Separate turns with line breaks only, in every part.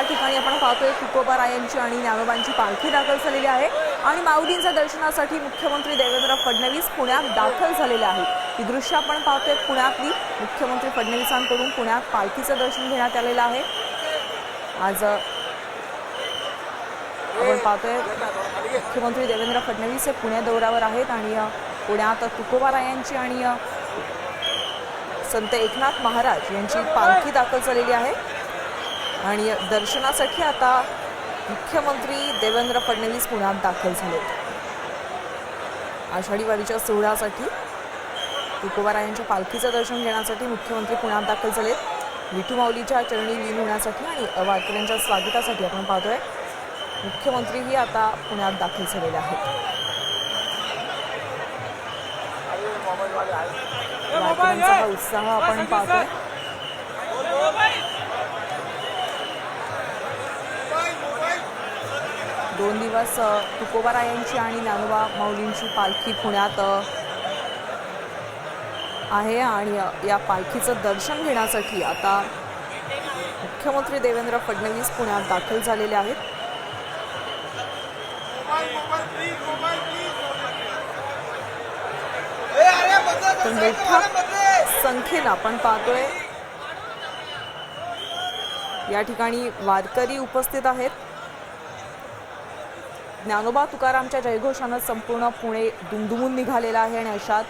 या ठिकाणी आपण पाहतोय तुकोबारायांची आणि ज्ञानोबांची पालखी दाखल झालेली आहे आणि माऊलींच्या दर्शनासाठी मुख्यमंत्री देवेंद्र फडणवीस पुण्यात दाखल झालेले आहेत। ही दृश्य आपण पाहतोय पुण्यातली। मुख्यमंत्री फडणवीसांकडून पुण्यात पालखीचं दर्शन घेण्यात आलेलं आहे। आज आपण पाहतोय मुख्यमंत्री देवेंद्र फडणवीस हे पुणे दौऱ्यावर आहेत आणि पुण्यात तुकोबारायांची आणि संत एकनाथ महाराज यांची पालखी दाखल झालेली आहे आणि दर्शनासाठी आता मुख्यमंत्री देवेंद्र फडणवीस पुण्यात दाखल झालेत। आषाढी वारीच्या सोहळ्यासाठी तुकोबारायांच्या पालखीचं दर्शन घेण्यासाठी मुख्यमंत्री पुण्यात दाखल झालेत। विठू माऊलीच्या चरणी लीन होण्यासाठी आणि वारकऱ्यांच्या स्वागतासाठी आपण पाहतोय मुख्यमंत्रीही आता पुण्यात दाखल झालेले आहेत। वारकऱ्यांचा हा उत्साह आपण पाहतोय। दोन दिवस तुकोबारायांची आणि ज्ञानोबा माऊलींची पालखी पुण्यात आहे आणि या पालखीचं दर्शन घेण्यासाठी आता मुख्यमंत्री देवेंद्र फडणवीस पुण्यात दाखल झालेले आहेत। तर मोठ्या संख्येनं आपण पाहतोय या ठिकाणी वारकरी उपस्थित आहेत। ज्ञानोबा तुकारामच्या जयघोषानं संपूर्ण पुणे दुमदुमून निघालेला आहे आणि अशात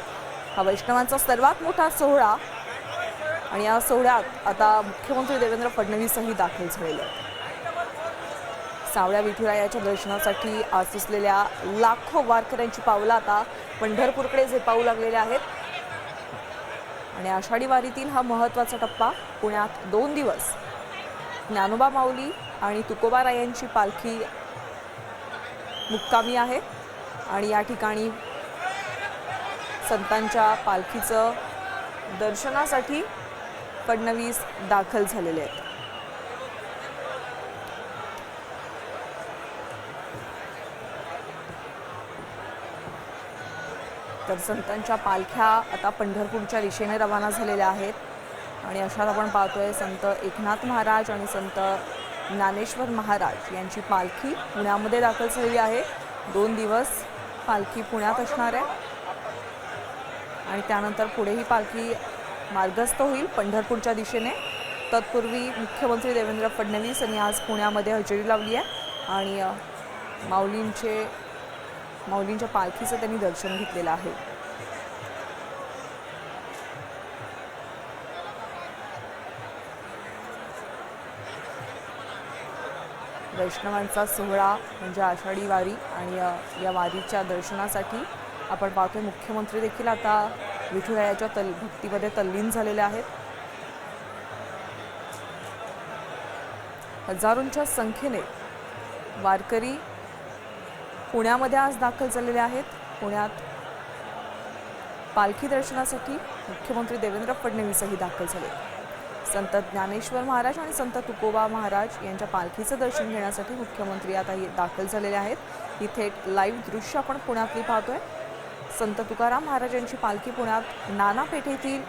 हा वैष्णवांचा सर्वात मोठा सोहळा आणि या सोहळ्यात आता मुख्यमंत्री देवेंद्र फडणवीसही दाखल झालेले आहेत। सावळ्या विठुरायाच्या दर्शनासाठी आज सुचलेल्या लाखो वारकऱ्यांची पावलं आता पंढरपूरकडे झेपावू लागलेले आहेत आणि आषाढी वारीतील हा महत्त्वाचा टप्पा पुण्यात 2 दिवस ज्ञानोबा माऊली आणि तुकोबारायांची पालखी मुक्कामी आहे आणि या ठिकाणी संतांच्या पालखीचं दर्शनासाठी फडणवीस दाखल झालेले आहेत। तर संतांच्या पालख्या आता पंढरपूरच्या दिशेने रवाना झालेल्या आहेत आणि अशात आपण पाहतोय संत एकनाथ महाराज आणि संत ज्ञानेश्वर महाराज यांची पालखी पुण्यामध्ये दाखल झालेली आहे। 2 दिवस पालखी पुण्यात असणार आहे आणि त्यानंतर पुढे ही पालखी मार्गस्थ होईल पंढरपूरच्या दिशेने। तत्पूर्वी मुख्यमंत्री देवेंद्र फडणवीस यांनी आज पुण्यामध्ये हजेरी लावली आहे आणि माऊलींच्या पालखीचं त्यांनी दर्शन घेतलेलं आहे। वैष्णवांचा सोहळा म्हणजे आषाढी वारी आणि या वारीच्या दर्शनासाठी आपण पाहतोय मुख्यमंत्री देखील आता विठुरायाच्या भक्तीमध्ये तल्लीन झालेले आहेत। हजारोंच्या संख्येने वारकरी पुण्यामध्ये आज दाखल झालेले आहेत। पुण्यात पालखी दर्शनासाठी मुख्यमंत्री देवेंद्र फडणवीसही दाखल झाले। संत ज्ञानेश्वर महाराज आणि संत तुकोबा महाराज यांच्या पालखीचं दर्शन घेण्यासाठी मुख्यमंत्री आता दाखल झालेले आहेत। ही थेट लाईव्ह दृश्य आपण पुण्यातली पाहतोय। संत तुकाराम महाराजांची पालखी पुण्यात नाना पेठेतील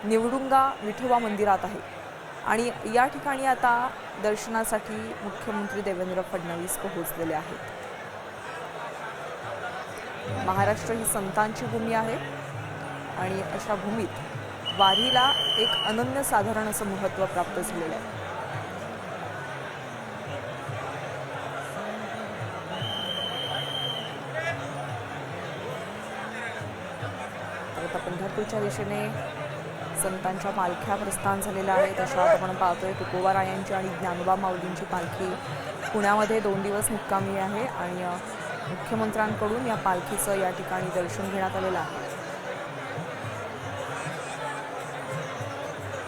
निवडुंगा विठोबा मंदिरात आहे आणि या ठिकाणी आता दर्शनासाठी मुख्यमंत्री देवेंद्र फडणवीस पोहोचलेले आहेत। महाराष्ट्र ही संतांची भूमी आहे आणि अशा भूमीत वारीला एक अनन्यसाधारण असं महत्त्व प्राप्त झालेलं आहे। आता पंढरपूरच्या दिशेने संतांच्या पालख्या प्रस्थान झालेल्या आहेत। अशात आपण पाहतोय तुकोबारायांची आणि ज्ञानोबा माऊलींची पालखी पुण्यामध्ये 2 दिवस मुक्कामी आहे आणि मुख्यमंत्र्यांकडून या पालखीचं या ठिकाणी दर्शन घेण्यात आलेलं आहे।